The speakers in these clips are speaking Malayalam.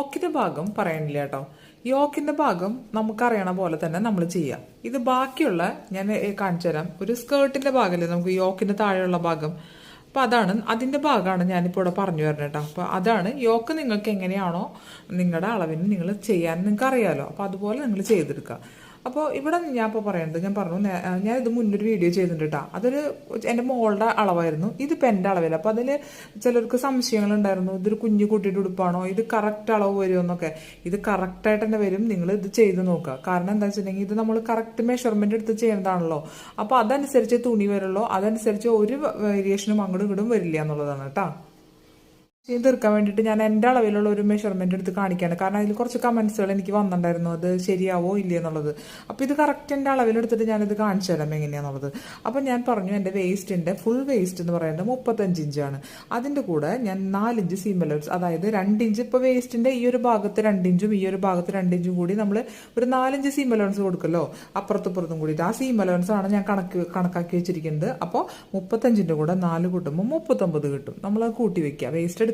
യോക്കിന്റെ ഭാഗം പറയണില്ല കേട്ടോ. യോക്കിന്റെ ഭാഗം നമുക്കറിയണ പോലെ തന്നെ നമ്മൾ ചെയ്യാം. ഇത് ബാക്കിയുള്ള ഞാൻ കാണിച്ചു തരാം. ഒരു സ്കേർട്ടിന്റെ ഭാഗമല്ലേ നമുക്ക് യോക്കിന്റെ താഴെയുള്ള ഭാഗം. അപ്പൊ അതാണ് അതിന്റെ ഭാഗമാണ് ഞാനിപ്പോൾ ഇവിടെ പറഞ്ഞു തരുന്നത് കേട്ടോ. അപ്പൊ അതാണ് യോക്ക് നിങ്ങൾക്ക് എങ്ങനെയാണോ നിങ്ങളുടെ അളവിന് നിങ്ങൾ ചെയ്യാൻ നിങ്ങൾക്ക് അറിയാലോ. അപ്പൊ അതുപോലെ നിങ്ങൾ ചെയ്തെടുക്കുക. അപ്പോൾ ഇവിടെ ഞാൻ ഇപ്പോൾ പറയുന്നത് ഞാൻ പറഞ്ഞു, ഞാൻ ഇത് മുന്നൊരു വീഡിയോ ചെയ്തിട്ടുണ്ട് കേട്ടോ. അതൊരു എൻ്റെ മോളുടെ അളവായിരുന്നു, ഇതിപ്പോൾ എൻ്റെ അളവില്ല. അപ്പോൾ അതിൽ ചിലർക്ക് സംശയങ്ങളുണ്ടായിരുന്നു, ഇതൊരു കുഞ്ഞു കുട്ടിയുടെ ഉടുപ്പാണോ, ഇത് കറക്റ്റ് അളവ് വരുമോ എന്നൊക്കെ. ഇത് കറക്റ്റായിട്ട് തന്നെ വരും. നിങ്ങൾ ഇത് ചെയ്ത് നോക്കുക. കാരണം എന്താ വെച്ചിട്ടുണ്ടെങ്കിൽ ഇത് നമ്മൾ കറക്റ്റ് മെഷർമെന്റ് എടുത്ത് ചെയ്യുന്നതാണല്ലോ. അപ്പോൾ അതനുസരിച്ച് തുണി വരുള്ളൂ, അതനുസരിച്ച് ഒരു വേരിയേഷനും അങ്ങോട്ടും ഇങ്ങോട്ടും വരില്ല എന്നുള്ളതാണ് കേട്ടോ. തീർക്കാൻ വേണ്ടിയിട്ട് ഞാൻ എൻ്റെ അളവിലുള്ള ഒരു മെഷർമെന്റ് എടുത്ത് കാണിക്കുകയാണ്. കാരണം അതിൽ കുറച്ച് കമന്റ്സുകൾ എനിക്ക് വന്നിട്ടുണ്ടായിരുന്നു, അത് ശരിയാവോ ഇല്ലേ എന്നുള്ളത്. അപ്പോൾ ഇത് കറക്റ്റ് എൻ്റെ അളവിലെടുത്തിട്ട് ഞാനിത് കാണിച്ചു തരാം എങ്ങനെയാണെന്നുള്ളത്. അപ്പം ഞാൻ പറഞ്ഞു എൻ്റെ വേസ്റ്റിൻ്റെ ഫുൾ വേസ്റ്റ് എന്ന് പറയുന്നത് 35 ഇഞ്ചാണ്. അതിൻ്റെ കൂടെ ഞാൻ 4 ഇഞ്ച് സീം അലവൻസ്, അതായത് 2 ഇഞ്ച് ഇപ്പോൾ വേസ്റ്റിൻ്റെ ഈ ഒരു ഭാഗത്ത് 2 ഇഞ്ചും ഈ ഒരു ഭാഗത്ത് 2 ഇഞ്ചും കൂടി നമ്മൾ ഒരു 4 ഇഞ്ച് സീം അലവൻസ് കൊടുക്കല്ലോ, അപ്പുറത്തും കൂടി. ആ സീം അലവൻസ് ആണ് ഞാൻ കണക്കാക്കി വെച്ചിരിക്കുന്നത്. അപ്പോൾ 35ൻ്റെ കൂടെ 4 കൂട്ടുമ്പോൾ 39 കിട്ടും. നമ്മളത് കൂട്ടി വെക്കുക. വേസ്റ്റ്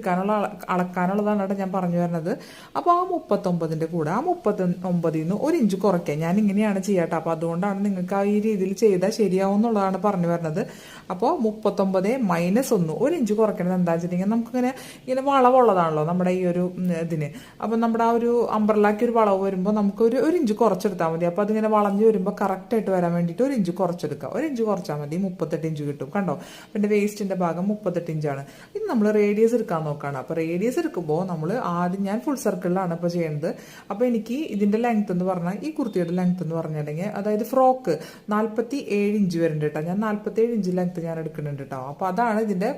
അളക്കാനുള്ളതാണ് ഞാൻ പറഞ്ഞു വരുന്നത്. അപ്പോൾ ആ 39ൻ്റെ കൂടെ ആ 39ൽ നിന്ന് 1 ഇഞ്ച് കുറയ്ക്കുക. ഞാൻ ഇങ്ങനെയാണ് ചെയ്യാട്ടോ. അപ്പോൾ അതുകൊണ്ടാണ് നിങ്ങൾക്ക് ആ ഈ രീതിയിൽ ചെയ്താൽ ശരിയാവും എന്നുള്ളതാണ് പറഞ്ഞു വരുന്നത്. അപ്പോൾ 39 - 1 ഇഞ്ച് കുറയ്ക്കണത് എന്താ വെച്ചിട്ടുണ്ടെങ്കിൽ നമുക്കിങ്ങനെ ഇങ്ങനെ വളവുള്ളതാണല്ലോ നമ്മുടെ ഈ ഒരു ഇതിന്. അപ്പം നമ്മുടെ ആ ഒരു അംബ്രല്ലാക്കി ഒരു വളവ് വരുമ്പോൾ നമുക്ക് ഒരു ഇഞ്ച് കുറച്ചെടുത്താൽ മതി. അപ്പോൾ അതിങ്ങനെ വളഞ്ഞു വരുമ്പോൾ കറക്റ്റായിട്ട് വരാൻ വേണ്ടിയിട്ട് 1 ഇഞ്ച് കുറച്ചെടുക്കുക. 1 ഇഞ്ച് കുറച്ചാൽ മതി, 38 ഇഞ്ച് കിട്ടും. കണ്ടോ, പിന്നെ വേസ്റ്റിന്റെ ഭാഗം 38 ഇഞ്ചാണ്. ഇനി നമ്മൾ റേഡിയസ് എടുക്കാൻ നോക്കുകയാണ്. അപ്പോൾ റേഡിയസ് എടുക്കുമ്പോൾ നമ്മൾ ആദ്യം ഞാൻ ഫുൾ സർക്കിളിലാണ് ഇപ്പോൾ ചെയ്യുന്നത്. അപ്പോൾ എനിക്ക് ഇതിന്റെ ലെങ്ത് എന്ന് പറഞ്ഞാൽ ഈ കുർത്തിയുടെ ലെങ്ത് എന്ന് പറഞ്ഞിട്ടുണ്ടെങ്കിൽ അതായത് ഫ്രോക്ക് 47 ഇഞ്ച് വരുന്നുണ്ട് കേട്ടോ. ഞാൻ 47 ഇഞ്ച് ലെങ്ത് ഞാൻ എടുക്കുന്നുണ്ട് കേട്ടോ. അപ്പോൾ അതാണ് ഇതിന്റെ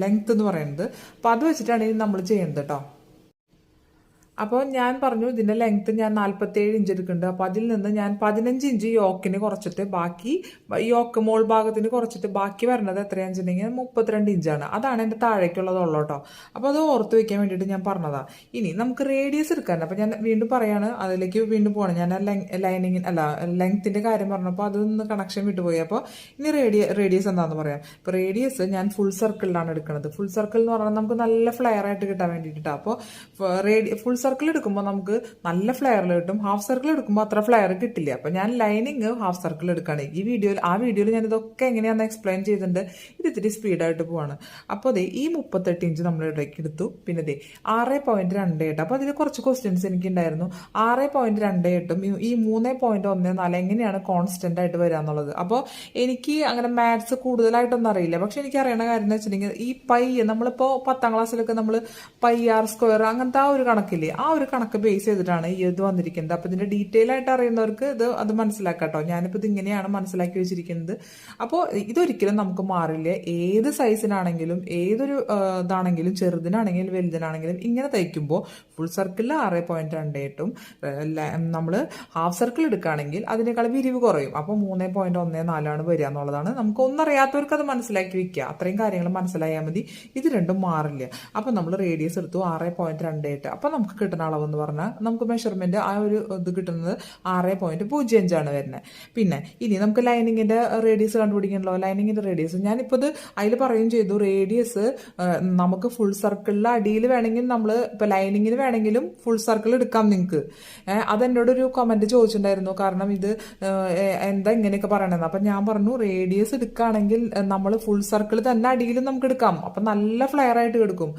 ലെങ്ത് എന്ന് പറയുന്നത്. അപ്പോൾ അത് വെച്ചിട്ടാണ് ഇത് നമ്മൾ ചെയ്യുന്നത് കേട്ടോ. അപ്പോൾ ഞാൻ പറഞ്ഞു ഇതിന്റെ ലെങ്ത് ഞാൻ 47 ഇഞ്ച് എടുക്കുന്നുണ്ട്. അപ്പോൾ അതിൽ നിന്ന് ഞാൻ 15 ഇഞ്ച് യോക്കിന് കുറച്ചിട്ട് ബാക്കി യോക്ക് മോൾ ഭാഗത്തിന് കുറച്ചിട്ട് ബാക്കി വരുന്നത് എത്രയാണെന്ന് വെച്ചിട്ടുണ്ടെങ്കിൽ 32 ഇഞ്ചാണ്. അതാണ് എൻ്റെ താഴേക്കുള്ളതുള്ളൂ കേട്ടോ. അപ്പോൾ അത് ഓർത്ത് വെക്കാൻ വേണ്ടിയിട്ട് ഞാൻ പറഞ്ഞതാ. ഇനി നമുക്ക് റേഡിയസ് എടുക്കാൻ, അപ്പോൾ ഞാൻ വീണ്ടും പറയാണ്, അതിലേക്ക് വീണ്ടും പോകണം. ഞാൻ ലെങ്ത്തിന്റെ കാര്യം പറഞ്ഞപ്പോൾ അതൊന്ന് കണക്ഷൻ വിട്ടുപോയി. അപ്പോൾ ഇനി റേഡിയസ് എന്താണെന്ന് പറയാം. ഇപ്പോൾ റേഡിയസ് ഞാൻ ഫുൾ സർക്കിളിലാണ് എടുക്കുന്നത്. ഫുൾ സർക്കിൾ എന്ന് പറഞ്ഞാൽ നമുക്ക് നല്ല ഫ്ലെയർ ആയിട്ട് കിട്ടാൻ വേണ്ടിയിട്ടാണ്. അപ്പോൾ ഫുൾ സർക്കിൾ എടുക്കുമ്പോൾ നമുക്ക് നല്ല ഫ്ലെയറിൽ കിട്ടും. ഹാഫ് സർക്കിൾ എടുക്കുമ്പോൾ അത്ര ഫ്ലെയർ കിട്ടില്ല. അപ്പൊ ഞാൻ ലൈനിങ് ഹാഫ് സർക്കിൾ എടുക്കുകയാണ് ഈ വീഡിയോയിൽ. ആ വീഡിയോയിൽ ഞാൻ ഇതൊക്കെ എങ്ങനെയാണെന്ന് എക്സ്പ്ലെയിൻ ചെയ്തിട്ടുണ്ട്. ഇത് ഇത്തിരി സ്പീഡായിട്ട് പോവാണ്. അപ്പോൾ അതെ ഈ 38 ഇഞ്ച് നമ്മൾ ഇടയ്ക്ക് എടുത്തു. പിന്നെ ദേ 6.28. അപ്പോൾ അതിൽ കുറച്ച് ക്വസ്റ്റ്യൻസ് എനിക്ക് ഉണ്ടായിരുന്നു. 6.28ഉം ഈ 3.14 എങ്ങനെയാണ് കോൺസ്റ്റന്റ് ആയിട്ട് വരിക എന്നുള്ളത്. അപ്പോൾ എനിക്ക് അങ്ങനെ മാത്സ് കൂടുതലായിട്ടൊന്നും അറിയില്ല. പക്ഷെ എനിക്ക് അറിയണ കാര്യം എന്ന് വെച്ചിട്ടുണ്ടെങ്കിൽ ഈ പൈ നമ്മളിപ്പോൾ 10ാം ക്ലാസ്സിലൊക്കെ നമ്മൾ പൈ ആർ സ്ക്വയർ അങ്ങനത്തെ ആ ഒരു കണക്കില്ലേ, ആ ഒരു കണക്ക് ബേസ് ചെയ്തിട്ടാണ് ഈ ഇത് വന്നിരിക്കുന്നത്. അപ്പൊ ഇതിന്റെ ഡീറ്റെയിൽ ആയിട്ട് അറിയുന്നവർക്ക് അത് മനസ്സിലാക്കാട്ടോ. ഞാനിപ്പോൾ ഇത് ഇങ്ങനെയാണ് മനസ്സിലാക്കി വെച്ചിരിക്കുന്നത്. അപ്പോൾ ഇതൊരിക്കലും നമുക്ക് മാറില്ല. ഏത് സൈസിനാണെങ്കിലും ഏതൊരു ഇതാണെങ്കിലും ചെറുതിനാണെങ്കിലും വലുതിനാണെങ്കിലും ഇങ്ങനെ തയ്ക്കുമ്പോൾ ഫുൾ സർക്കിളിൽ 6.28ഉം നമ്മൾ ഹാഫ് സർക്കിൾ എടുക്കുകയാണെങ്കിൽ അതിനേക്കാൾ വിരിവ് കുറയും. അപ്പോൾ 3.14 വരിക എന്നുള്ളതാണ്. നമുക്ക് ഒന്നറിയാത്തവർക്ക് അത് മനസ്സിലാക്കി വെക്കുക. അത്രയും കാര്യങ്ങൾ മനസ്സിലായാൽ മതി. ഇത് രണ്ടും മാറില്ല. അപ്പൊ നമ്മൾ റേഡിയസ് എടുത്തു 6.28. അപ്പൊ നമുക്ക് കിട്ടുന്ന അളവെന്ന് പറഞ്ഞാൽ നമുക്ക് മെഷർമെന്റ് ആ ഒരു ഇത് കിട്ടുന്നത് 6.05 വരുന്നത്. പിന്നെ ഇനി നമുക്ക് ലൈനിങ്ങിന്റെ റേഡിയസ് കണ്ടുപിടിക്കണല്ലോ. ലൈനിങ്ങിന്റെ റേഡിയസ് ഞാനിപ്പോൾ ഇത് അതിൽ പറയുകയും ചെയ്തു. റേഡിയസ് നമുക്ക് ഫുൾ സർക്കിളിലെ അടിയിൽ വേണമെങ്കിൽ നമ്മൾ ഇപ്പൊ ലൈനിങ്ങിന് വേണമെങ്കിലും ഫുൾ സർക്കിൾ എടുക്കാം നിങ്ങൾക്ക്. അതെന്നോട് ഒരു കമന്റ് ചോദിച്ചിട്ടുണ്ടായിരുന്നു. കാരണം ഇത് എന്താ ഇങ്ങനെയൊക്കെ പറയണത്. അപ്പൊ ഞാൻ പറഞ്ഞു റേഡിയസ് എടുക്കുകയാണെങ്കിൽ നമ്മൾ ഫുൾ സർക്കിൾ തന്നെ അടിയിൽ നമുക്ക് എടുക്കാം. അപ്പൊ നല്ല ഫ്ലെയർ ആയിട്ട് എടുക്കും.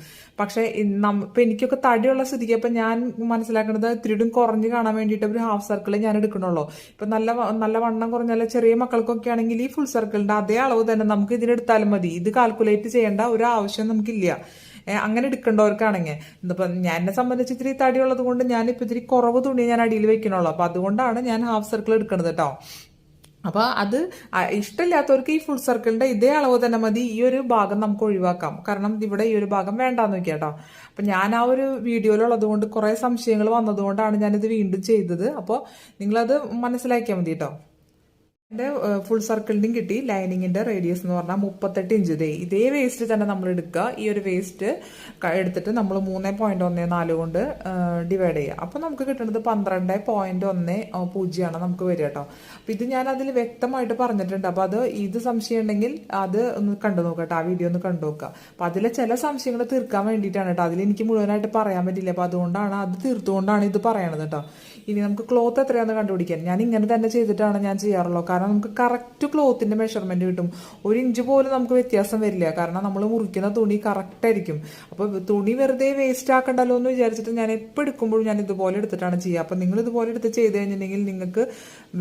പക്ഷെ ഇപ്പൊ എനിക്കൊക്കെ തടിയുള്ള സ്ഥിതിക്ക് അപ്പൊ ഞാൻ മനസ്സിലാക്കുന്നത് ഇത്തിരിയും കുറഞ്ഞ് കാണാൻ വേണ്ടിയിട്ട് ഒരു ഹാഫ് സർക്കിൾ ഞാൻ എടുക്കണുള്ളൂ. ഇപ്പൊ നല്ല വണ്ണം കുറഞ്ഞ ചെറിയ മക്കൾക്കൊക്കെ ആണെങ്കിൽ ഈ ഫുൾ സർക്കിളിന്റെ അതേ അളവ് തന്നെ നമുക്ക് ഇതിനെടുത്താലും മതി. ഇത് കാൽക്കുലേറ്റ് ചെയ്യേണ്ട ഒരു ആവശ്യം നമുക്കില്ല. അങ്ങനെ എടുക്കേണ്ടവർക്കാണെങ്കിൽ ഇന്നിപ്പം എന്നെ സംബന്ധിച്ച് ഇത്തിരി തടിയുള്ളത് കൊണ്ട് ഞാനിപ്പോൾ ഇത്തിരി കുറവ് തുണി ഞാൻ അടിയിൽ വെക്കണുള്ളൂ. അപ്പൊ അതുകൊണ്ടാണ് ഞാൻ ഹാഫ് സർക്കിൾ എടുക്കുന്നത് കേട്ടോ. അപ്പൊ അത് ഇഷ്ടമില്ലാത്തവർക്ക് ഈ ഫുൾ സർക്കിളിന്റെ ഇതേ അളവ് തന്നെ മതി. ഈ ഒരു ഭാഗം നമുക്ക് ഒഴിവാക്കാം. കാരണം ഇവിടെ ഈ ഒരു ഭാഗം വേണ്ടാന്ന് വെക്കാം കേട്ടോ. അപ്പൊ ഞാൻ ആ ഒരു വീഡിയോയിലുള്ളത് കൊണ്ട് കുറെ സംശയങ്ങൾ വന്നതുകൊണ്ടാണ് ഞാനിത് വീണ്ടും ചെയ്തത്. അപ്പോൾ നിങ്ങളത് മനസ്സിലാക്കിയാൽ മതി കേട്ടോ. എന്റെ ഫുൾ സർക്കിളിന്റെയും കിട്ടി. ലൈനിങ്ങിന്റെ റേഡിയസ് എന്ന് പറഞ്ഞാൽ 38 ഇഞ്ച്. ഇതേ വേസ്റ്റ് തന്നെ നമ്മൾ എടുക്കുക. ഈ ഒരു വേസ്റ്റ് എടുത്തിട്ട് നമ്മൾ 3.14 കൊണ്ട് ഡിവൈഡ് ചെയ്യുക. അപ്പൊ നമുക്ക് കിട്ടുന്നത് 12.10 നമുക്ക് വരിക കേട്ടോ. അപ്പൊ ഇത് ഞാൻ അതിൽ വ്യക്തമായിട്ട് പറഞ്ഞിട്ടുണ്ട്. അപ്പൊ ഇത് സംശയം ഉണ്ടെങ്കിൽ അത് ഒന്ന് കണ്ടു നോക്കട്ടെ, ആ വീഡിയോ ഒന്ന് കണ്ടു നോക്കുക. അപ്പൊ അതിലെ ചില സംശയങ്ങൾ തീർക്കാൻ വേണ്ടിയിട്ടാണ് കേട്ടോ. അതിൽ എനിക്ക് മുഴുവനായിട്ട് പറയാൻ പറ്റില്ല. അപ്പൊ അതുകൊണ്ടാണ് അത് തീർത്തുകൊണ്ടാണ് ഇത് പറയണത് കേട്ടോ. ഇനി നമുക്ക് ക്ലോത്ത് എത്രയാണെന്ന് കണ്ടുപിടിക്കാൻ ഞാൻ ഇങ്ങനെ തന്നെ ചെയ്തിട്ടാണ് ഞാൻ ചെയ്യാറുള്ളത്. കാരണം നമുക്ക് കറക്റ്റ് ക്ലോത്തിന്റെ മെഷർമെന്റ് കിട്ടും. 1 ഇഞ്ച് പോലും നമുക്ക് വ്യത്യാസം വരില്ല. കാരണം നമ്മൾ മുറിക്കുന്ന തുണി കറക്റ്റ് ആയിരിക്കും. അപ്പൊ തുണി വെറുതെ വേസ്റ്റ് ആക്കണ്ടല്ലോ എന്ന് വിചാരിച്ചിട്ട് ഞാൻ എപ്പോൾ എടുക്കുമ്പോഴും ഞാൻ ഇതുപോലെ എടുത്തിട്ടാണ് ചെയ്യുക. അപ്പൊ നിങ്ങൾ ഇതുപോലെ എടുത്ത് ചെയ്ത് കഴിഞ്ഞിട്ടുണ്ടെങ്കിൽ നിങ്ങൾക്ക്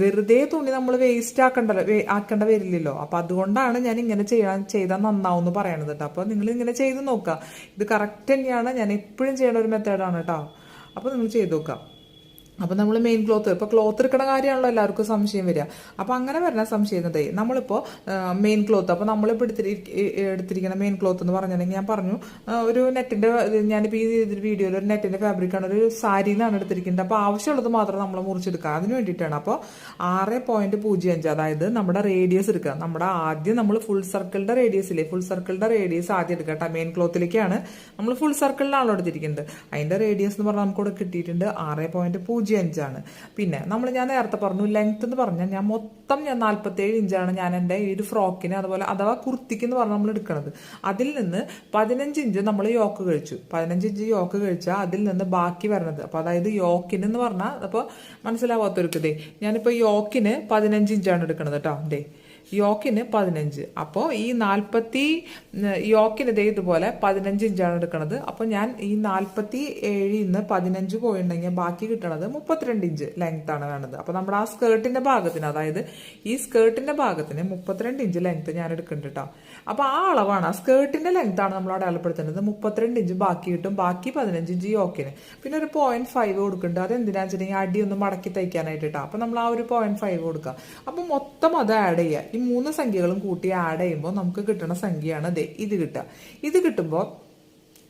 വെറുതെ തുണി നമ്മൾ വേസ്റ്റ് ആക്കേണ്ട വരില്ലല്ലോ. അപ്പൊ അതുകൊണ്ടാണ് ഞാൻ ഇങ്ങനെ ചെയ്താൽ നന്നാവും എന്ന് പറയണത് കേട്ടോ. അപ്പൊ നിങ്ങൾ ഇങ്ങനെ ചെയ്ത് നോക്കുക. ഇത് കറക്റ്റ് തന്നെയാണ്. ഞാൻ എപ്പോഴും ചെയ്യണ ഒരു മെത്തേഡാണ് കേട്ടോ. അപ്പൊ നിങ്ങൾ ചെയ്ത് നോക്കാം. അപ്പൊ നമ്മൾ മെയിൻ ക്ലോത്ത്, ഇപ്പൊ ക്ലോത്ത് എടുക്കുന്ന കാര്യമാണല്ലോ എല്ലാവർക്കും സംശയം വരിക. അപ്പൊ അങ്ങനെ വരുന്ന സംശയം നമ്മളിപ്പോ മെയിൻ ക്ലോത്ത്, അപ്പൊ നമ്മളിപ്പോ എടുത്തിരിക്കുന്ന മെയിൻ ക്ലോത്ത് എന്ന് പറഞ്ഞിട്ടുണ്ടെങ്കിൽ ഞാൻ പറഞ്ഞു ഒരു നെറ്റിന്റെ, ഞാനിപ്പോ ഈ വീഡിയോയിൽ ഒരു നെറ്റിന്റെ ഫാബ്രിക്കാണ്, ഒരു സാരിയിലാണ് എടുത്തിരിക്കുന്നത്. അപ്പൊ ആവശ്യമുള്ളത് മാത്രം നമ്മൾ മുറിച്ചെടുക്കുക. അതിന് വേണ്ടിയിട്ടാണ്. അപ്പോൾ 6.05, അതായത് നമ്മുടെ റേഡിയസ് എടുക്കുക. നമ്മുടെ ആദ്യം നമ്മൾ ഫുൾ സർക്കിളിന്റെ റേഡിയസിലെ ഫുൾ സർക്കിളിന്റെ റേഡിയസ് ആദ്യം എടുക്കുക കേട്ടോ. മെയിൻ ക്ലോത്തിലേക്കാണ് നമ്മൾ ഫുൾ സർക്കിളിലാണല്ലോ എടുത്തിരിക്കുന്നത്. അതിന്റെ റേഡിയസ് എന്ന് പറഞ്ഞാൽ നമുക്ക് ഇവിടെ കിട്ടിയിട്ടുണ്ട് 6.05 ആണ്. പിന്നെ ഞാൻ നേരത്തെ പറഞ്ഞു ലെങ്ത് എന്ന് പറഞ്ഞാൽ ഞാൻ 47 ഇഞ്ചാണ് ഞാൻ എൻ്റെ ഈ ഒരു ഫ്രോക്കിന് അതുപോലെ അഥവാ കുർത്തിക്ക് എന്ന് പറഞ്ഞാൽ നമ്മൾ എടുക്കുന്നത്. അതിൽ നിന്ന് 15 ഇഞ്ച് നമ്മൾ യോക്ക് കഴിച്ചു. 15 ഇഞ്ച് യോക്ക് കഴിച്ചാൽ അതിൽ നിന്ന് ബാക്കി വരുന്നത്, അപ്പൊ അതായത് യോക്കിന് എന്ന് പറഞ്ഞാൽ അപ്പോൾ മനസ്സിലാവാത്തവർക്കതേ ഞാനിപ്പോ യോക്കിന് 15 ഇഞ്ചാണ് എടുക്കുന്നത് കേട്ടോ. യോക്കിന് 15. അപ്പോൾ ഈ യോക്കിന് ഇതുപോലെ 15 ഇഞ്ചാണ് എടുക്കുന്നത്. അപ്പോൾ ഞാൻ ഈ 47 15 പോയിട്ടുണ്ടെങ്കിൽ ബാക്കി കിട്ടണത് 32 ഇഞ്ച് ലെങ്ത് ആണ് വേണ്ടത്. അപ്പൊ നമ്മുടെ ആ സ്കേർട്ടിന്റെ ഭാഗത്തിന്, അതായത് ഈ സ്കേർട്ടിന്റെ ഭാഗത്തിന് 32 ഇഞ്ച് ലെങ്ത് ഞാൻ എടുക്കുന്നുണ്ട് കേട്ടോ. അപ്പൊ ആ അളവാണ്, ആ സ്കേർട്ടിന്റെ ലെങ്ത് ആണ് നമ്മൾ അടയാളപ്പെടുത്തുന്നത്. 32 ഇഞ്ച് ബാക്കി കിട്ടും. ബാക്കി 15 ഇഞ്ച് യോക്കിന്. പിന്നെ ഒരു 0.5 കൊടുക്കുന്നുണ്ട്. അത് എന്തിനാ വെച്ചിട്ടുണ്ടെങ്കിൽ അടി ഒന്ന് മടക്കി തയ്ക്കാനായിട്ട് കേട്ടോ. അപ്പൊ നമ്മൾ ആ ഒരു 0.5 കൊടുക്കുക. അപ്പൊ മൊത്തം അത് ആഡ് ചെയ്യുക. ഈ 3 സംഖ്യകളും കൂട്ടി ആഡ് ചെയ്യുമ്പോൾ നമുക്ക് കിട്ടുന്ന സംഖ്യയാണ് ഇത് കിട്ടുക. ഇത് കിട്ടുമ്പോൾ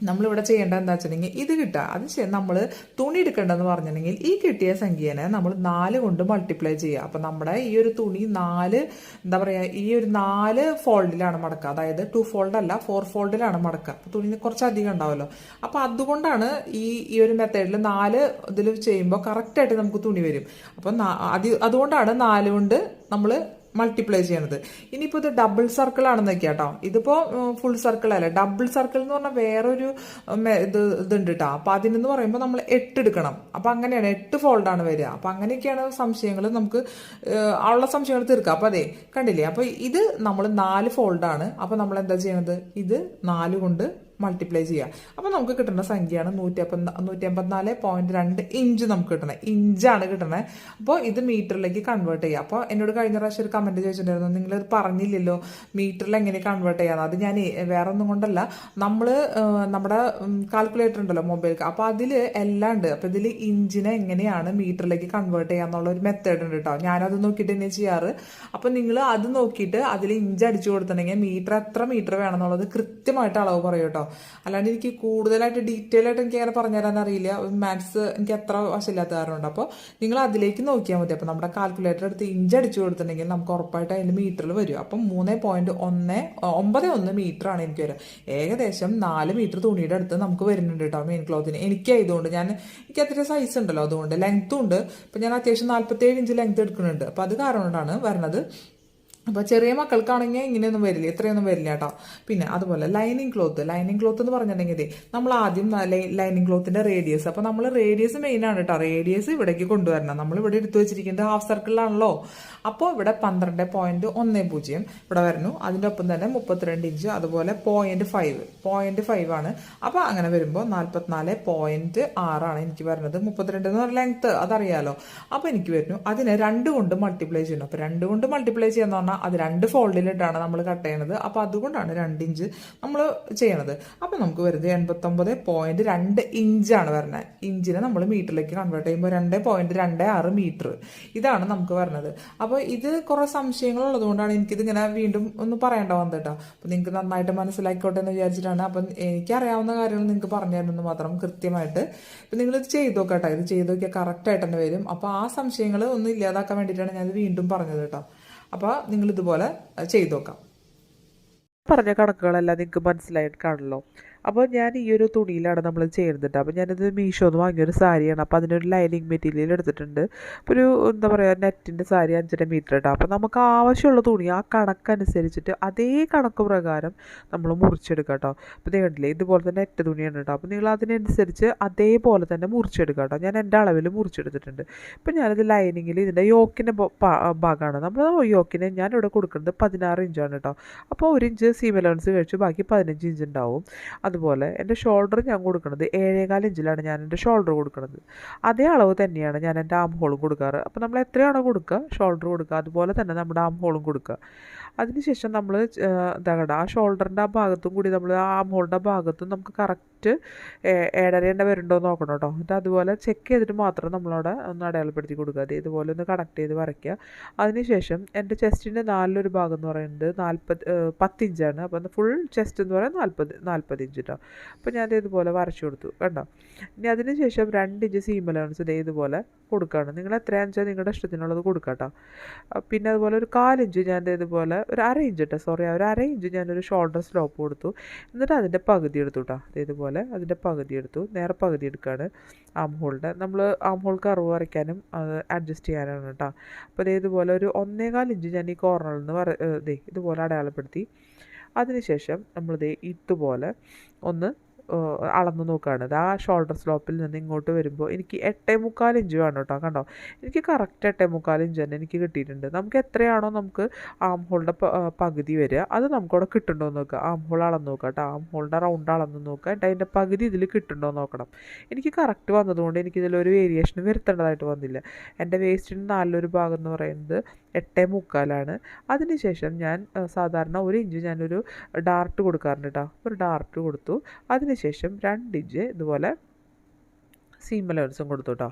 നമ്മളിവിടെ ചെയ്യേണ്ടത് എന്താ വെച്ചിട്ടുണ്ടെങ്കിൽ ഇത് കിട്ടുക. അത് നമ്മൾ തുണി എടുക്കേണ്ടതെന്ന് പറഞ്ഞിട്ടുണ്ടെങ്കിൽ ഈ കിട്ടിയ സംഖ്യനെ നമ്മൾ 4 കൊണ്ട് മൾട്ടിപ്ലൈ ചെയ്യുക. അപ്പൊ നമ്മുടെ ഈ ഒരു തുണി 4 എന്താ പറയാ, ഈ ഒരു 4 ഫോൾഡിലാണ് മടക്കുക. അതായത് 2 ഫോൾഡ് അല്ല 4 ഫോൾഡിലാണ് മടക്കുക. അപ്പൊ തുണി കുറച്ചധികം ഉണ്ടാവുമല്ലോ. അപ്പൊ അതുകൊണ്ടാണ് ഈ ഒരു മെത്തേഡിൽ 4 ഇതിൽ ചെയ്യുമ്പോൾ കറക്റ്റ് ആയിട്ട് നമുക്ക് തുണി വരും. അപ്പൊ അതുകൊണ്ടാണ് 4 കൊണ്ട് നമ്മൾ മൾട്ടിപ്ലൈ ചെയ്യണത്. ഇനിയിപ്പോ ഇത് ഡബിൾ സർക്കിൾ ആണെന്ന് വെക്കാം കേട്ടോ. ഇതിപ്പോ ഫുൾ സർക്കിൾ അല്ല, ഡബിൾ സർക്കിൾ എന്ന് പറഞ്ഞാൽ വേറൊരു ഇതുണ്ട് കേട്ടോ. അപ്പൊ അതിനെന്ന് പറയുമ്പോൾ നമ്മൾ 8 എടുക്കണം. അപ്പൊ അങ്ങനെയാണ് 8 ഫോൾഡ് ആണ് വരിക. അപ്പൊ അങ്ങനെയൊക്കെയാണ് സംശയങ്ങൾ നമുക്ക് ഉള്ള സംശയങ്ങൾ തീർക്കാം. അപ്പൊ അതെ കണ്ടില്ലേ. അപ്പൊ ഇത് നമ്മൾ 4 ഫോൾഡ് ആണ്. അപ്പൊ നമ്മൾ എന്താ ചെയ്യണത്, ഇത് 4 കൊണ്ട് മൾട്ടിപ്ലൈ ചെയ്യുക. അപ്പൊ നമുക്ക് കിട്ടുന്ന സംഖ്യയാണ് 154.2 ഇഞ്ച് നമുക്ക് കിട്ടണേ. ഇഞ്ചാണ് കിട്ടണേ. അപ്പോൾ ഇത് മീറ്ററിലേക്ക് കൺവേർട്ട് ചെയ്യുക. അപ്പോൾ എന്നോട് കഴിഞ്ഞ പ്രാവശ്യം ഒരു കമന്റ് ചോദിച്ചിട്ടുണ്ടായിരുന്നു, നിങ്ങൾ പറഞ്ഞില്ലല്ലോ മീറ്ററിൽ എങ്ങനെ കൺവേർട്ട് ചെയ്യാന്ന്. അത് ഞാൻ വേറെ ഒന്നും കൊണ്ടല്ല, നമ്മള് നമ്മുടെ കാൽക്കുലേറ്റർ ഉണ്ടല്ലോ മൊബൈൽ, അപ്പൊ അതില് എല്ലാം ഉണ്ട്. അപ്പൊ ഇതിൽ ഇഞ്ചിനെ എങ്ങനെയാണ് മീറ്ററിലേക്ക് കൺവേർട്ട് ചെയ്യാന്നുള്ള ഒരു മെത്തേഡ് ഉണ്ട് കേട്ടോ. ഞാനത് നോക്കിയിട്ട് തന്നെ ചെയ്യാറ്. അപ്പൊ നിങ്ങൾ അത് നോക്കിയിട്ട് അതിൽ ഇഞ്ച് അടിച്ചു കൊടുത്തിട്ടുണ്ടെങ്കിൽ എത്ര മീറ്റർ വേണമെന്നുള്ളത് കൃത്യമായിട്ട് അളവ് പറയും കേട്ടോ. അല്ലാണ്ട് എനിക്ക് കൂടുതലായിട്ട് ഡീറ്റെയിൽ ആയിട്ട് എനിക്ക് അങ്ങനെ പറഞ്ഞുതരാൻ അറിയില്ല. മാത്സ് എനിക്ക് അത്ര വശമില്ലാത്ത കാരണമുണ്ട്. അപ്പോൾ നിങ്ങൾ അതിലേക്ക് നോക്കിയാൽ മതി. അപ്പോൾ നമ്മുടെ കാൽക്കുലേറ്റർ എടുത്ത് ഇഞ്ച് അടിച്ചു കൊടുത്തിട്ടുണ്ടെങ്കിൽ നമുക്ക് ഉറപ്പായിട്ട് അതിന്റെ മീറ്ററിൽ വരും. അപ്പം 3.91 മീറ്റർ ആണ് എനിക്ക് വരിക. ഏകദേശം 4 മീറ്റർ തുണിയുടെ അടുത്ത് നമുക്ക് വരുന്നുണ്ട് കേട്ടോ മെയിൻ ക്ലോത്തിന്. എനിക്കായതുകൊണ്ട് എനിക്ക് അത്ര സൈസ് ഉണ്ടല്ലോ, അതുകൊണ്ട് ലെങ്ത്തും ഉണ്ട്. ഇപ്പൊ ഞാൻ അത്യാവശ്യം 47 ഇഞ്ച് ലെങ്ത് എടുക്കുന്നുണ്ട്. അപ്പൊ അത് കാരണം കൊണ്ടാണ് വരുന്നത്. അപ്പൊ ചെറിയ മക്കൾക്കാണെങ്കിൽ ഇങ്ങനെയൊന്നും വരില്ല, ഇത്രയൊന്നും വരില്ല കേട്ടോ. പിന്നെ അതുപോലെ ലൈനിങ് ക്ലോത്ത് എന്ന് പറഞ്ഞിട്ടുണ്ടെങ്കിൽ നമ്മൾ ആദ്യം ലൈനിങ് ക്ലോത്തിന്റെ റേഡിയസ്, അപ്പൊ നമ്മൾ റേഡിയസ് മെയിൻ ആണ് കേട്ടോ. റേഡിയസ് ഇവിടേക്ക് കൊണ്ടുവരണം. നമ്മൾ ഇവിടെ എടുത്തു വെച്ചിരിക്കുന്നത് ഹാഫ് സർക്കിളിലാണല്ലോ. അപ്പോൾ ഇവിടെ 12.10 ഇവിടെ വരുന്നു. അതിന്റെ ഒപ്പം തന്നെ 32 ഇഞ്ച്, അതുപോലെ 0.5 ആണ്. അപ്പൊ അങ്ങനെ വരുമ്പോൾ 44.6 ആണ് എനിക്ക് വരുന്നത്. 32 എന്ന് പറഞ്ഞ ലെങ്ത് അതറിയാലോ. അപ്പൊ എനിക്ക് വരുന്നു അതിനെ 2 കൊണ്ട് മൾട്ടിപ്ലൈ ചെയ്യണം. അപ്പൊ 2 കൊണ്ട് മൾട്ടിപ്ലൈ ചെയ്യാന്ന് പറഞ്ഞാൽ അത് 2 ഫോൾഡിലിട്ടാണ് നമ്മൾ കട്ട് ചെയ്യണത്. അപ്പൊ അതുകൊണ്ടാണ് 2 ഇഞ്ച് നമ്മൾ ചെയ്യണത്. അപ്പൊ നമുക്ക് വരുന്നത് 89.2 ഇഞ്ചാണ് വരുന്നത്. ഇഞ്ചിനെ നമ്മൾ മീറ്ററിലേക്ക് കൺവേർട്ട് ചെയ്യുമ്പോൾ 2.26 മീറ്റർ ഇതാണ് നമുക്ക് വരുന്നത്. അപ്പൊ ഇത് കുറെ സംശയങ്ങൾ ഉള്ളതുകൊണ്ടാണ് എനിക്കിത് ഇങ്ങനെ വീണ്ടും ഒന്ന് പറയേണ്ട വന്നത് കേട്ടോ. അപ്പൊ നിങ്ങൾക്ക് നന്നായിട്ട് മനസ്സിലാക്കിക്കോട്ടെ എന്ന് വിചാരിച്ചിട്ടാണ്. അപ്പൊ എനിക്കറിയാവുന്ന കാര്യങ്ങൾ നിങ്ങൾക്ക് പറഞ്ഞു തരുന്നത് മാത്രം കൃത്യമായിട്ട്. ഇപ്പൊ നിങ്ങൾ ഇത് ചെയ്ത് നോക്കട്ടെ. ഇത് ചെയ്ത് നോക്കിയാൽ കറക്റ്റ് ആയിട്ട് തന്നെ വരും. അപ്പൊ ആ സംശയങ്ങൾ ഒന്നും ഇല്ലാതാക്കാൻ വേണ്ടിയിട്ടാണ് ഞാൻ ഇത് വീണ്ടും പറഞ്ഞത് കേട്ടോ. അപ്പോൾ നിങ്ങളിതുപോലെ ചെയ്ത് നോക്കാം. പറഞ്ഞ കണക്കുകളെല്ലാം നിങ്ങൾക്ക് മനസ്സിലായിട്ട് കാണല്ലോ. അപ്പോൾ ഞാൻ ഈ ഒരു തുണിയിലാണ് നമ്മൾ ചെയ്യുന്നത്. അപ്പോൾ ഞാനിത് മീഷോന്ന് വാങ്ങിയൊരു സാരിയാണ്. അപ്പോൾ അതിനൊരു ലൈനിങ് മെറ്റീരിയൽ എടുത്തിട്ടുണ്ട്. അപ്പോൾ ഒരു എന്താ പറയുക, നെറ്റിൻ്റെ സാരി 5.5 മീറ്റർ ഇട്ടാൽ അപ്പോൾ നമുക്ക് ആവശ്യമുള്ള തുണി ആ കണക്കനുസരിച്ചിട്ട് അതേ കണക്ക് പ്രകാരം നമ്മൾ മുറിച്ചെടുക്കുക കേട്ടോ. അപ്പോൾ ഇത് കണ്ടില്ലേ, ഇതുപോലത്തെ നെറ്റ് തുണിയാണ് കേട്ടോ. അപ്പോൾ നിങ്ങൾ അതിനനുസരിച്ച് അതേപോലെ തന്നെ മുറിച്ചെടുക്കുക കേട്ടോ. ഞാൻ എൻ്റെ അളവിൽ മുറിച്ചെടുത്തിട്ടുണ്ട്. ഇപ്പോൾ ഞാനിത് ലൈനിങ്ങിൽ ഇതിൻ്റെ യോക്കിൻ്റെ ഭാഗമാണ്. നമ്മൾ യോക്കിനെ ഞാനിവിടെ കൊടുക്കുന്നത് 16 ഇഞ്ചാണ് കേട്ടോ. അപ്പോൾ 1 ഇഞ്ച് സീം അലവൻസ് കഴിച്ച് ബാക്കി 15 ഇഞ്ച് ഉണ്ടാവും. അതുപോലെ എൻ്റെ ഷോൾഡർ ഞാൻ കൊടുക്കുന്നത് 7.25 ഇഞ്ചിലാണ് ഞാൻ എൻ്റെ ഷോൾഡർ കൊടുക്കുന്നത്. അതേ അളവ് തന്നെയാണ് ഞാൻ എൻ്റെ ആം ഹോളും കൊടുക്കാറ്. അപ്പോൾ നമ്മൾ എത്രയാണോ കൊടുക്കുക ഷോൾഡർ കൊടുക്കുക, അതുപോലെ തന്നെ നമ്മുടെ ആം ഹോളും കൊടുക്കുക. അതിനുശേഷം നമ്മൾ എന്താ ആ ഷോൾഡറിൻ്റെ ആ ഭാഗത്തും കൂടി നമ്മൾ ആ ആം ഹോളിൻ്റെ ഭാഗത്തും നമുക്ക് കറക്റ്റ് 7.5 വരുന്നുണ്ടോ എന്ന് നോക്കണം കേട്ടോ. എന്നിട്ട് അതുപോലെ ചെക്ക് ചെയ്തിട്ട് മാത്രം നമ്മളവിടെ ഒന്ന് അടയാളപ്പെടുത്തി കൊടുക്കുക. അത് ഇതുപോലെ ഒന്ന് കണക്ട് ചെയ്ത് വരയ്ക്കുക. അതിനുശേഷം എൻ്റെ ചെസ്റ്റിൻ്റെ നാലിലൊരു ഭാഗം എന്ന് പറയുന്നത് 10 ഇഞ്ചാണ്. അപ്പോൾ ഫുൾ ചെസ്റ്റ് എന്ന് പറയുന്നത് 40 ഇഞ്ച് കേട്ടോ. അപ്പോൾ ഞാൻ ഇതുപോലെ വരച്ചു കൊടുത്തു കണ്ടോ. ഇനി അതിന് ശേഷം 2 ഇഞ്ച് സീം അലവൻസ് ഇതുപോലെ കൊടുക്കുകയാണ്. നിങ്ങൾ എത്രയാണെന്ന് വെച്ചാൽ നിങ്ങളുടെ ഇഷ്ടത്തിനുള്ളത് കൊടുക്കുക കേട്ടോ. പിന്നെ അതുപോലെ ഒരു 1/4 ഇഞ്ച് ഞാൻ ഇതുപോലെ ഒരു 1/2 ഇഞ്ച് കേട്ടോ, സോറി, ഒരു 1/2 ഇഞ്ച് ഞാനൊരു ഷോൾഡർ സ്ലോപ്പ് കൊടുത്തു. എന്നിട്ട് അതിൻ്റെ പകുതി എടുത്തു കേട്ടോ. ഇതുപോലെ അതിൻ്റെ പകുതി എടുത്തു, നേരെ പകുതി എടുക്കുകയാണ് ആം ഹോളിൻ്റെ. നമ്മൾ ആം ഹോൾ കർവ് വരയ്ക്കാനും അത് അഡ്ജസ്റ്റ് ചെയ്യാനാണ് കേട്ടോ. അപ്പോൾ ഇതുപോലെ ഒരു 1.25 ഇഞ്ച് ഞാൻ ഈ കോർണറിൽ നിന്ന് ഇതുപോലെ അടയാളപ്പെടുത്തി. അതിനുശേഷം നമ്മളിത് ഇതുപോലെ ഒന്ന് അളന്ന് നോക്കുകയാണ്. ആ ഷോൾഡർ സ്ലോപ്പിൽ നിന്ന് ഇങ്ങോട്ട് വരുമ്പോൾ എനിക്ക് 8.25 ഇഞ്ച് വേണം കേട്ടോ. കണ്ടോ, എനിക്ക് കറക്റ്റ് 8.25 ഇഞ്ച് തന്നെ എനിക്ക് കിട്ടിയിട്ടുണ്ട്. നമുക്ക് എത്രയാണോ നമുക്ക് ആം ഹോളിൻ്റെ പകുതി വരിക അത് നമുക്കവിടെ കിട്ടുന്നുണ്ടോ എന്ന് നോക്കുക. ആം ഹോൾ അളന്ന് നോക്കുക കേട്ടോ. ആം ഹോളിൻ്റെ റൗണ്ട് അളന്ന് നോക്കുക. എന്നിട്ട് അതിൻ്റെ പകുതി ഇതിൽ കിട്ടുന്നുണ്ടോ എന്ന് നോക്കണം. എനിക്ക് കറക്റ്റ് വന്നതുകൊണ്ട് എനിക്കിതിലൊരു വേരിയേഷൻ വരുത്തേണ്ടതായിട്ട് വന്നില്ല. എൻ്റെ വേസ്റ്റിന് നാലിലൊരു ഭാഗം എന്ന് പറയുന്നത് 8.25 അതിനുശേഷം ഞാൻ സാധാരണ 1 ഇഞ്ച് ഞാനൊരു ഡാർട്ട് കൊടുക്കാറുണ്ട് കേട്ടോ. ഒരു ഡാർട്ട് കൊടുത്തു. അതിനുശേഷം 2 ഇഞ്ച് ഇതുപോലെ സീം അലവൻസും കൊടുത്തു കേട്ടോ.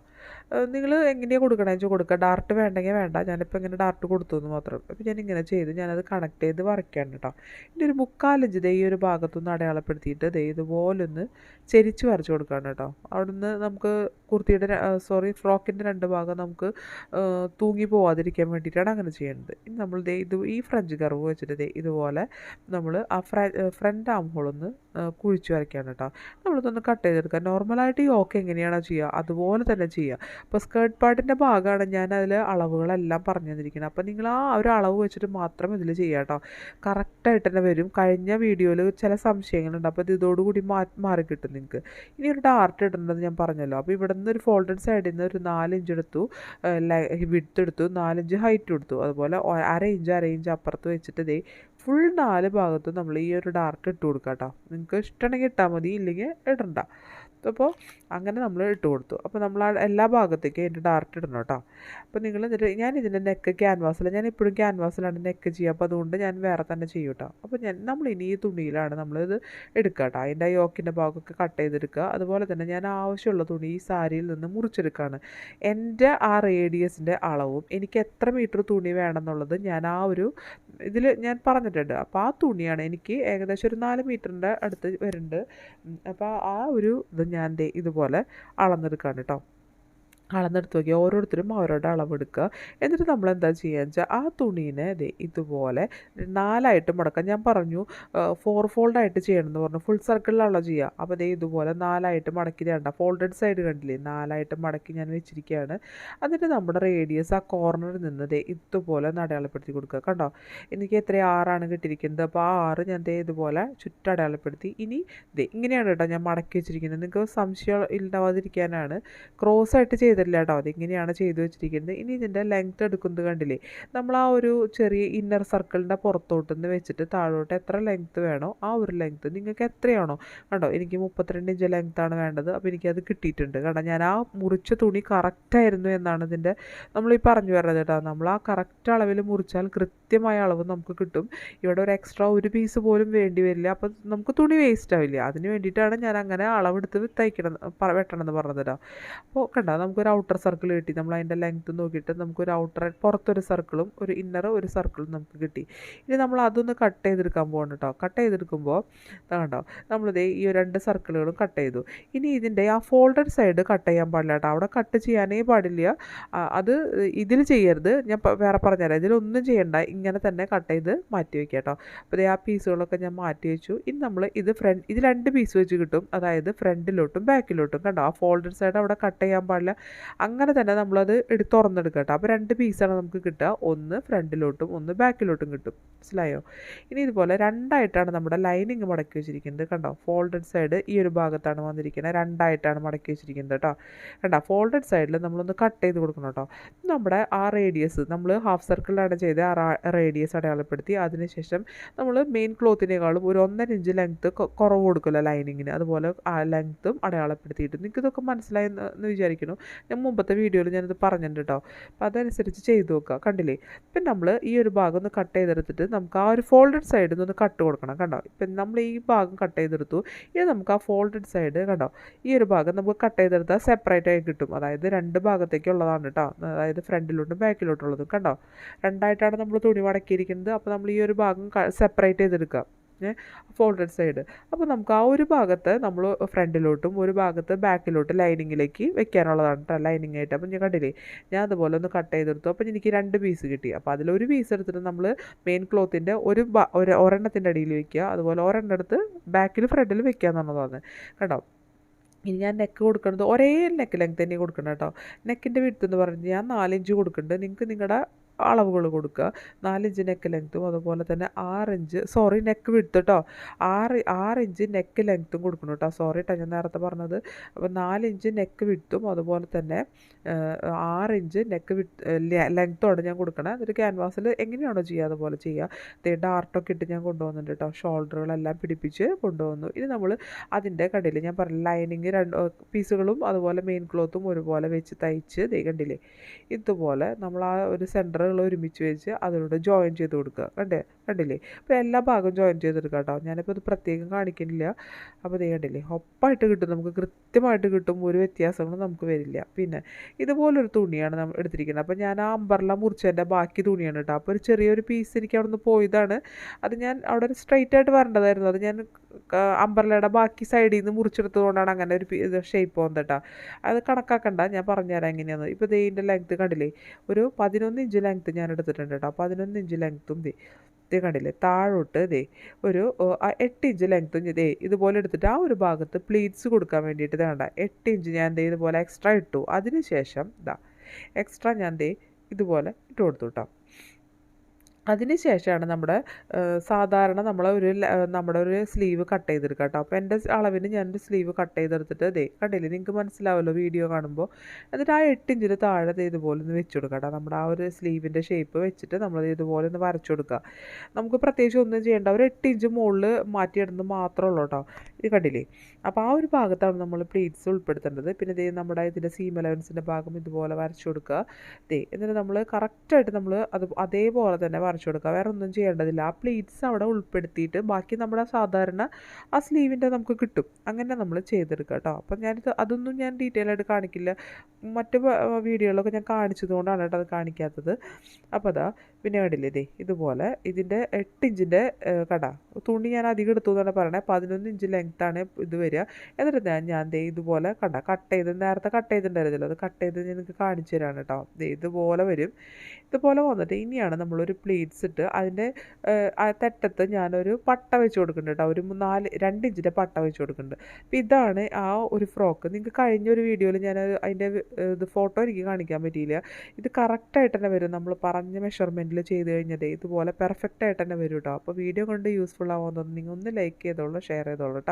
നിങ്ങൾ എങ്ങനെയാണ് കൊടുക്കണമെന്ന് വെച്ചാൽ കൊടുക്കുക. ഡാർട്ട് വേണ്ടെങ്കിൽ വേണ്ട. ഞാനിപ്പോൾ ഇങ്ങനെ ഡാർട്ട് കൊടുത്തു എന്ന് മാത്രം. അപ്പോൾ ഞാനിങ്ങനെ ചെയ്ത് ഞാനത് കണക്ട് ചെയ്ത് വരയ്ക്കാണ് കേട്ടോ. ഇനി ഒരു 3/4 ഇഞ്ച് ഈ ഒരു ഭാഗത്തുനിന്ന് അടയാളപ്പെടുത്തിയിട്ട് ഇതുപോലൊന്ന് ചെരിച്ച് വരച്ച് കൊടുക്കുകയാണ് കേട്ടോ. അവിടുന്ന് നമുക്ക് കുർത്തിയുടെ ഫ്രോക്കിൻ്റെ 2 ഭാഗം നമുക്ക് തൂങ്ങി പോവാതിരിക്കാൻ വേണ്ടിയിട്ടാണ് അങ്ങനെ ചെയ്യുന്നത്. ഇനി നമ്മൾ ഈ ഫ്രഞ്ച് കർവ് വെച്ചിട്ട് ഇതുപോലെ നമ്മൾ ആ ഫ്രണ്ട് ആം ഹോളൊന്ന് കുഴിച്ച് വരയ്ക്കുകയാണ് കേട്ടോ. നമ്മളിതൊന്ന് കട്ട് ചെയ്തെടുക്കുക. നോർമലായിട്ട് യോക്ക് എങ്ങനെയാണോ ചെയ്യുക അതുപോലെ തന്നെ ചെയ്യുക. അപ്പോൾ സ്കേർട്ട് പാർട്ടിൻ്റെ ഭാഗമാണ് ഞാൻ അതിൽ അളവുകളെല്ലാം പറഞ്ഞു തന്നിരിക്കുന്നത്. അപ്പോൾ നിങ്ങൾ ആ ഒരു അളവ് വെച്ചിട്ട് മാത്രം ഇതിൽ ചെയ്യുക കേട്ടോ. കറക്റ്റായിട്ട് തന്നെ വരും. കഴിഞ്ഞ വീഡിയോയിൽ ചില സംശയങ്ങളുണ്ട്. അപ്പോൾ ഇത് ഇതോടുകൂടി മാറി കിട്ടും നിങ്ങൾക്ക്. ഇനി ഒരു ഡാർട്ട് ഇടേണ്ടത് ഞാൻ പറഞ്ഞല്ലോ. അപ്പോൾ ഇവിടെ നിന്ന് ഒരു ഫോൾഡഡ് സൈഡിൽ നിന്ന് ഒരു 4 ഇഞ്ച് എടുത്തു, വിഡ്ത്ത് എടുത്തു, 4 ഇഞ്ച് ഹൈറ്റ് എടുത്തു. അതുപോലെ 1/2 ഇഞ്ച് അപ്പുറത്ത് വെച്ചിട്ട് ഫുൾ 4 ഭാഗത്തും നമ്മൾ ഈ ഒരു ഡാർട്ട് ഇട്ട് കൊടുക്കുക കേട്ടോ. നിങ്ങൾക്ക് ഇഷ്ടമാണെങ്കിൽ ഇട്ടാൽ മതി, ഇല്ലെങ്കിൽ ഇടണ്ട. അപ്പോൾ അങ്ങനെ നമ്മൾ ഇട്ട് കൊടുത്തു. അപ്പോൾ നമ്മൾ എല്ലാ ഭാഗത്തേക്കും അതിൻ്റെ ഡാർട്ട് ഇടണം കേട്ടോ. അപ്പോൾ നിങ്ങൾ എന്നിട്ട് ഞാൻ ഇതിൻ്റെ നെക്ക് ക്യാൻവാസിൽ, ഞാൻ എപ്പോഴും ക്യാൻവാസിലാണ് നെക്ക് ചെയ്യുക. അപ്പോൾ അതുകൊണ്ട് ഞാൻ വേറെ തന്നെ ചെയ്യും കേട്ടോ. അപ്പോൾ നമ്മളിനി ഈ തുണിയിലാണ് നമ്മളിത് എടുക്കുക കേട്ടോ. അതിൻ്റെ യോക്കിൻ്റെ ഭാഗമൊക്കെ കട്ട് ചെയ്തെടുക്കുക. അതുപോലെ തന്നെ ഞാൻ ആവശ്യമുള്ള തുണി ഈ സാരിയിൽ നിന്ന് മുറിച്ചെടുക്കുകയാണ്. എൻ്റെ ആ റേഡിയസിൻ്റെ അളവും എനിക്ക് എത്ര മീറ്റർ തുണി വേണമെന്നുള്ളത് ഞാൻ ആ ഒരു ഇതിൽ ഞാൻ പറഞ്ഞിട്ടുണ്ട്. അപ്പോൾ ആ തുണിയാണ് എനിക്ക് ഏകദേശം ഒരു 4 മീറ്ററിൻ്റെ അടുത്ത് വരുന്നുണ്ട്. അപ്പോൾ ആ ഒരു ഇത് ഞാൻ ഇതുപോലെ അളന്നെടുക്കുകയാണ് കേട്ടോ. അളന്നെടുത്ത് നോക്കി ഓരോരുത്തരും അവരുടെ അളവെടുക്കുക. എന്നിട്ട് നമ്മൾ എന്താ ചെയ്യുക വെച്ചാൽ ആ തുണീനെ ഇതുപോലെ 4ആയിട്ട് മടക്കാം. ഞാൻ പറഞ്ഞു 4 ഫോൾഡായിട്ട് ചെയ്യണമെന്ന് പറഞ്ഞു. ഫുൾ സർക്കിളിലാണല്ലോ ചെയ്യുക. അപ്പോൾ ഇതുപോലെ 4ആയിട്ട് മടക്കി വേണ്ട. ഫോൾഡഡ് സൈഡ് കണ്ടില്ലേ, 4ആയിട്ട് മടക്കി ഞാൻ വെച്ചിരിക്കുകയാണ്. എന്നിട്ട് നമ്മുടെ റേഡിയസ് ആ കോർണറിൽ നിന്ന് ഇതുപോലെ അടയാളപ്പെടുത്തി കൊടുക്കുക. കണ്ടോ, എനിക്ക് എത്ര 6 കിട്ടിയിരിക്കുന്നത്. അപ്പോൾ ആ 6 ഞാൻ ഇതുപോലെ ചുറ്റടയാളപ്പെടുത്തി. ഇനി ഇങ്ങനെയാണ് കേട്ടോ ഞാൻ മടക്കി വെച്ചിരിക്കുന്നത്. നിങ്ങൾക്ക് സംശയം ഇല്ലാതിരിക്കാനാണ്. ക്രോസ് ആയിട്ട് ചെയ്തില്ല കേട്ടോ, അതിങ്ങനെയാണ് ചെയ്തു വെച്ചിരിക്കുന്നത്. ഇനി ഇതിൻ്റെ ലെങ്ത്ത് എടുക്കുന്നത് കണ്ടില്ലേ, നമ്മൾ ആ ഒരു ചെറിയ ഇന്നർ സർക്കിളിൻ്റെ പുറത്തോട്ട് നിന്ന് വെച്ചിട്ട് താഴോട്ട് എത്ര ലെങ്ത്ത് വേണോ ആ ഒരു ലെങ്ത്ത് നിങ്ങൾക്ക് എത്രയാണോ. കണ്ടോ, എനിക്ക് 32 ഇഞ്ച് ലെങ്ത്താണ് വേണ്ടത്. അപ്പോൾ എനിക്കത് കിട്ടിയിട്ടുണ്ട്. കണ്ടോ, ഞാൻ ആ മുറിച്ച തുണി കറക്റ്റായിരുന്നു എന്നാണ് ഇതിൻ്റെ നമ്മൾ ഈ പറഞ്ഞു വരുന്നത് കേട്ടോ. നമ്മൾ ആ കറക്റ്റ് അളവിൽ മുറിച്ചാൽ കൃത്യമായ അളവ് നമുക്ക് കിട്ടും. ഇവിടെ ഒരു എക്സ്ട്രാ ഒരു പീസ് പോലും വേണ്ടി വരില്ല. അപ്പോൾ നമുക്ക് തുണി വേസ്റ്റ് ആവില്ല. അതിന് വേണ്ടിയിട്ടാണ് ഞാൻ അങ്ങനെ അളവെടുത്ത് വെട്ടണം എന്ന് പറഞ്ഞത് കേട്ടോ. അപ്പോൾ കണ്ടോ, നമുക്കൊരു ഔട്ടർ സർക്കിൾ കിട്ടി. നമ്മൾ അതിൻ്റെ ലെങ്ത്ത് നോക്കിയിട്ട് നമുക്കൊരു ഔട്ടർ പുറത്തൊരു സർക്കിളും ഒരു ഇന്നർ ഒരു സർക്കിളും നമുക്ക് കിട്ടി. ഇനി നമ്മൾ അതൊന്ന് കട്ട് ചെയ്തെടുക്കാൻ പോകണം കേട്ടോ. കട്ട് ചെയ്തെടുക്കുമ്പോൾ കണ്ടോ നമ്മളിതേ ഈ 2 സർക്കിളുകളും കട്ട് ചെയ്തു. ഇനി ഇതിൻ്റെ ആ ഫോൾഡഡ് സൈഡ് കട്ട് ചെയ്യാൻ പാടില്ല കേട്ടോ. അവിടെ കട്ട് ചെയ്യാനേ പാടില്ല. അത് ഇതിൽ ചെയ്യരുത്. ഞാൻ വേറെ പറഞ്ഞുതരാം. ഇതിലൊന്നും ചെയ്യണ്ട, ഇങ്ങനെ തന്നെ കട്ട് ചെയ്ത് മാറ്റി വയ്ക്കുക കേട്ടോ. അപ്പോൾ ഇതേ ആ പീസുകളൊക്കെ ഞാൻ മാറ്റി വെച്ചു. ഇനി നമ്മൾ ഇത് ഇത് 2 പീസ് വെച്ച് കിട്ടും. അതായത് ഫ്രണ്ടിലോട്ടും ബാക്കിലോട്ടും കണ്ടോ. ആ ഫോൾഡഡ് സൈഡ് അവിടെ കട്ട് ചെയ്യാൻ പാടില്ല. അങ്ങനെ തന്നെ നമ്മളത് തുറന്നെടുക്കുക കേട്ടോ. അപ്പോൾ 2 പീസാണ് നമുക്ക് കിട്ടുക. ഒന്ന് ഫ്രണ്ടിലോട്ടും ഒന്ന് ബാക്കിലോട്ടും കിട്ടും. മനസ്സിലായോ? ഇനി ഇതുപോലെ 2ആയിട്ടാണ് നമ്മുടെ ലൈനിങ് മടക്കി വെച്ചിരിക്കുന്നത് കണ്ടോ. ഫോൾഡഡ് സൈഡ് ഈ ഒരു ഭാഗത്താണ് വന്നിരിക്കുന്നത്. 2ആയിട്ടാണ് മടക്കി വെച്ചിരിക്കുന്നത് കേട്ടോ. കണ്ടോ ഫോൾഡഡ് സൈഡിൽ നമ്മളൊന്ന് കട്ട് ചെയ്ത് കൊടുക്കണം കേട്ടോ. നമ്മുടെ ആ റേഡിയസ് നമ്മൾ ഹാഫ് സർക്കിളിലാണ് ചെയ്ത് ആ റേഡിയസ് അടയാളപ്പെടുത്തി. അതിനുശേഷം നമ്മൾ മെയിൻ ക്ലോത്തിനേക്കാളും ഒരു 1.5 ഇഞ്ച് ലെങ്ത്ത് കുറവ് കൊടുക്കില്ല ലൈനിങ്ങിന്. അതുപോലെ ആ ലെങ്ത്തും അടയാളപ്പെടുത്തിയിട്ട് നിങ്ങൾക്ക് ഇതൊക്കെ മനസ്സിലായി എന്ന് വിചാരിക്കുന്നു. ഞാൻ മുമ്പത്തെ വീഡിയോയിൽ ഞാനിത് പറഞ്ഞിട്ടുണ്ട് കേട്ടോ. അപ്പോൾ അതനുസരിച്ച് ചെയ്ത് നോക്കുക. കണ്ടില്ലേ? ഇപ്പം നമ്മൾ ഈ ഒരു ഭാഗം ഒന്ന് കട്ട് ചെയ്തെടുത്തിട്ട് നമുക്ക് ആ ഒരു ഫോൾഡഡ് സൈഡിൽ നിന്ന് കട്ട് കൊടുക്കണം കണ്ടോ. ഇപ്പം നമ്മൾ ഈ ഭാഗം കട്ട് ചെയ്തെടുത്തു. ഇനി നമുക്ക് ആ ഫോൾഡഡ് സൈഡ് കണ്ടോ ഈ ഒരു ഭാഗം നമുക്ക് കട്ട് ചെയ്തെടുത്താൽ സെപ്പറേറ്റ് ആയി കിട്ടും. അതായത് 2 ഭാഗത്തേക്കുള്ളതാണ് കേട്ടോ. അതായത് ഫ്രണ്ടിലോട്ടും ബാക്കിലോട്ടുള്ളതും കണ്ടോ. 2ആയിട്ടാണ് നമ്മൾ തുണി മടക്കിയിരിക്കുന്നത്. അപ്പോൾ നമ്മൾ ഈ ഒരു ഭാഗം സെപ്പറേറ്റ് ചെയ്തെടുക്കുക ഫോൾഡഡ് സൈഡ്. അപ്പോൾ നമുക്ക് ആ ഒരു ഭാഗത്ത് നമ്മൾ ഫ്രണ്ടിലോട്ടും ഒരു ഭാഗത്ത് ബാക്കിലോട്ട് ലൈനിങ്ങിലേക്ക് വെക്കാനുള്ളതാണ് കേട്ടോ, ലൈനിങ് ആയിട്ട്. അപ്പം ഞാൻ കണ്ടില്ലേ, ഞാൻ അതുപോലെ ഒന്ന് കട്ട് ചെയ്തെടുത്തു. അപ്പോൾ എനിക്ക് 2 പീസ് കിട്ടി. അപ്പോൾ അതിലൊരു പീസ് എടുത്തിട്ട് നമ്മൾ മെയിൻ ക്ലോത്തിൻ്റെ ഒരെണ്ണത്തിൻ്റെ അടിയിൽ വെക്കുക. അതുപോലെ ഒരെണ്ണം എടുത്ത് ബാക്കിൽ ഫ്രണ്ടിൽ വെക്കുക എന്നുള്ളതാണ് കേട്ടോ. ഇനി ഞാൻ നെക്ക് കൊടുക്കുന്നത് ഒരേ നെക്ക് ലെങ്ത് തന്നെ കൊടുക്കണം കേട്ടോ. നെക്കിൻ്റെ വിഡ്ത്ത് എന്ന് പറഞ്ഞ് ഞാൻ 4 ഇഞ്ച് കൊടുക്കുന്നുണ്ട്. നിങ്ങൾക്ക് നിങ്ങളുടെ അളവുകൾ കൊടുക്കുക. 4 ഇഞ്ച് നെക്ക് ലെങ്ത്തും അതുപോലെ തന്നെ 6 ഇഞ്ച് നെക്ക് വിഡ്ത്ത് കേട്ടോ. 6 ഇഞ്ച് നെക്ക് ലെങ്ത്തും കൊടുക്കണം കേട്ടോ. സോറി കേട്ടോ, ഞാൻ നേരത്തെ പറഞ്ഞത്. അപ്പോൾ 4 ഇഞ്ച് നെക്ക് വിഡ്ത്തും അതുപോലെ തന്നെ 6 ഇഞ്ച് നെക്ക് ലെങ്ത്തോടെ ഞാൻ കൊടുക്കണം. എന്നിട്ട് ക്യാൻവാസിൽ എങ്ങനെയാണോ ചെയ്യുക അതുപോലെ ചെയ്യുക. ഡാർട്ടൊക്കെ ഇട്ട് ഞാൻ കൊണ്ടുവന്നിട്ടുണ്ട് കേട്ടോ. ഷോൾഡറുകളെല്ലാം പിടിപ്പിച്ച് കൊണ്ടുവന്നു. ഇനി നമ്മൾ അതിൻ്റെ കടയിൽ ഞാൻ പറഞ്ഞു ലൈനിങ് 2 പീസുകളും അതുപോലെ മെയിൻ ക്ലോത്തും ഒരുപോലെ വെച്ച് തയ്ച്ച് കണ്ടില്ലേ. ഇതുപോലെ നമ്മൾ ആ ഒരു സെൻറ്ററുകൾ ഒരുമിച്ച് വെച്ച് അതിലൂടെ ജോയിൻ ചെയ്ത് കൊടുക്കുക. കണ്ടില്ലേ. അപ്പോൾ എല്ലാ ഭാഗവും ജോയിൻ ചെയ്തെടുക്കുക കേട്ടോ. ഞാനിപ്പോൾ ഇത് പ്രത്യേകം കാണിക്കുന്നില്ല. അപ്പോൾ കണ്ടില്ലേ, ഒപ്പായിട്ട് കിട്ടും, നമുക്ക് കൃത്യമായിട്ട് കിട്ടും. ഒരു വ്യത്യാസങ്ങളും നമുക്ക് വരില്ല. പിന്നെ ഇതുപോലൊരു തുണിയാണ് നമ്മൾ എടുത്തിരിക്കുന്നത്. അപ്പോൾ ഞാൻ ആ അമ്പർല മുറിച്ചതിൻ്റെ ബാക്കി തുണിയാണ് കേട്ടോ. അപ്പോൾ ഒരു ചെറിയൊരു പീസ് എനിക്ക് അവിടെ നിന്ന് പോയതാണ്. അത് ഞാൻ അവിടെ ഒരു സ്ട്രൈറ്റ് ആയിട്ട് വരേണ്ടതായിരുന്നു. അത് ഞാൻ അമ്പർലയുടെ ബാക്കി സൈഡിൽ നിന്ന് മുറിച്ചെടുത്തതുകൊണ്ടാണ് അങ്ങനെ ഒരു ഷേപ്പ് പോകുന്നത് കേട്ടോ. അത് കണക്കാക്കണ്ട, ഞാൻ പറഞ്ഞുതരാം എങ്ങനെയാണ്. ഇപ്പോൾ ഇതിൻ്റെ ലെങ്ത്ത് കണ്ടില്ലേ, ഒരു 11 ഇഞ്ച് ലെങ്ത്ത് ഞാൻ എടുത്തിട്ടുണ്ട് കേട്ടോ. 11 ഇഞ്ച് ലെങ്ത്തും കണ്ടില്ലേ താഴോട്ട് ഒരു 8 ഇഞ്ച് ലെങ്ത്തും ഇതുപോലെ എടുത്തിട്ട് ആ ഒരു ഭാഗത്ത് പ്ലീറ്റ്സ് കൊടുക്കാൻ വേണ്ടിയിട്ട് വേണ്ട 8 ഇഞ്ച് ഞാൻ ഇതുപോലെ എക്സ്ട്രാ ഇട്ടു. അതിന് ശേഷം എക്സ്ട്രാ ഞാൻ ഇതുപോലെ ഇട്ട് കൊടുത്തു കേട്ടോ. അതിന് ശേഷമാണ് നമ്മുടെ സാധാരണ നമ്മുടെ ഒരു സ്ലീവ് കട്ട് ചെയ്തെടുക്കുക കേട്ടോ. അപ്പോൾ എൻ്റെ അളവിന് ഞാനൊരു സ്ലീവ് കട്ട് ചെയ്തെടുത്തിട്ട് കണ്ടില്ലേ, നിങ്ങൾക്ക് മനസ്സിലാവുമല്ലോ വീഡിയോ കാണുമ്പോൾ. എന്നിട്ട് ആ 8 ഇഞ്ചിന് താഴെ ഇതുപോലെ ഒന്ന് വെച്ച് കൊടുക്കുക കേട്ടോ. നമ്മുടെ ആ ഒരു സ്ലീവിൻ്റെ ഷേപ്പ് വെച്ചിട്ട് നമ്മൾ ഇതുപോലെ ഒന്ന് വരച്ചു കൊടുക്കുക. നമുക്ക് പ്രത്യേകിച്ച് ഒന്നും ചെയ്യേണ്ട, ഒരു 8 ഇഞ്ച് മുകളിൽ മാറ്റിയിടുന്നത് മാത്രമേ ഉള്ളൂ കേട്ടോ. ഇത് കണ്ടില്ലേ. അപ്പോൾ ആ ഒരു ഭാഗത്താണ് നമ്മൾ പ്ലീറ്റ്സ് ഉൾപ്പെടുത്തേണ്ടത്. പിന്നെ നമ്മുടെ ഇതിൻ്റെ സീം അലവൻസിൻ്റെ ഭാഗം ഇതുപോലെ വരച്ചു കൊടുക്കുക. എന്നിട്ട് നമ്മൾ കറക്റ്റായിട്ട് നമ്മൾ അതേപോലെ തന്നെ വരച്ചു കൊടുക്കുക. വേറെ ഒന്നും ചെയ്യേണ്ടതില്ല. ആ പ്ലീറ്റ്സ് അവിടെ ഉൾപ്പെടുത്തിയിട്ട് ബാക്കി നമ്മുടെ സാധാരണ ആ സ്ലീവിൻ്റെ നമുക്ക് കിട്ടും. അങ്ങനെ നമ്മൾ ചെയ്തെടുക്കുക കേട്ടോ. അപ്പം അതൊന്നും ഞാൻ ഡീറ്റെയിൽ ആയിട്ട് കാണിക്കില്ല. മറ്റ് വീഡിയോകളൊക്കെ ഞാൻ കാണിച്ചതുകൊണ്ടാണ് കേട്ടോ അത് കാണിക്കാത്തത്. അപ്പോൾ പിന്നെ കണ്ടില്ലേ, ഇതുപോലെ ഇതിൻ്റെ 8 ഇഞ്ചിൻ്റെ തുണി ഞാൻ അധികം എടുത്തു എന്നാണ് പറയണത്. 11 ഇഞ്ച് ലെങ്ത്താണ് ഇത് വരിക. എന്നിട്ട് ഞാൻ ഇതുപോലെ കട്ട് ചെയ്ത് നേരത്തെ കട്ട് ചെയ്തിട്ടുണ്ടായിരുന്നല്ലോ, അത് കട്ട് ചെയ്ത് നിങ്ങൾക്ക് കാണിച്ചു തരാണ് കേട്ടോ. ഇതുപോലെ വരും. ഇതുപോലെ വന്നിട്ട് ഇനിയാണ് നമ്മളൊരു പ്ലീറ്റ്സ് ഇട്ട് അതിൻ്റെ തെറ്റത്ത് ഞാനൊരു പട്ട വെച്ച് കൊടുക്കുന്നുണ്ട് കേട്ടോ. ഒരു 2 ഇഞ്ചിൻ്റെ പട്ട വെച്ച് കൊടുക്കുന്നുണ്ട്. അപ്പോൾ ഇതാണ് ആ ഒരു ഫ്രോക്ക്. നിങ്ങൾക്ക് കഴിഞ്ഞൊരു വീഡിയോയിൽ ഞാൻ അതിൻ്റെ ഫോട്ടോ എനിക്ക് കാണിക്കാൻ പറ്റിയില്ല. ഇത് കറക്റ്റായിട്ട് തന്നെ വരും. നമ്മൾ പറഞ്ഞ മെഷർമെൻറ്റിൽ ചെയ്ത് കഴിഞ്ഞാൽ ഇതുപോലെ പെർഫെക്റ്റ് ആയിട്ട് തന്നെ വരും കേട്ടോ. അപ്പോൾ വീഡിയോ കൊണ്ട് യൂസ്ഫുൾ ആവുമെന്ന് നിങ്ങൾ ഒന്ന് ലൈക്ക് ചെയ്തോളൂ, ഷെയർ ചെയ്തോളൂ കേട്ടോ.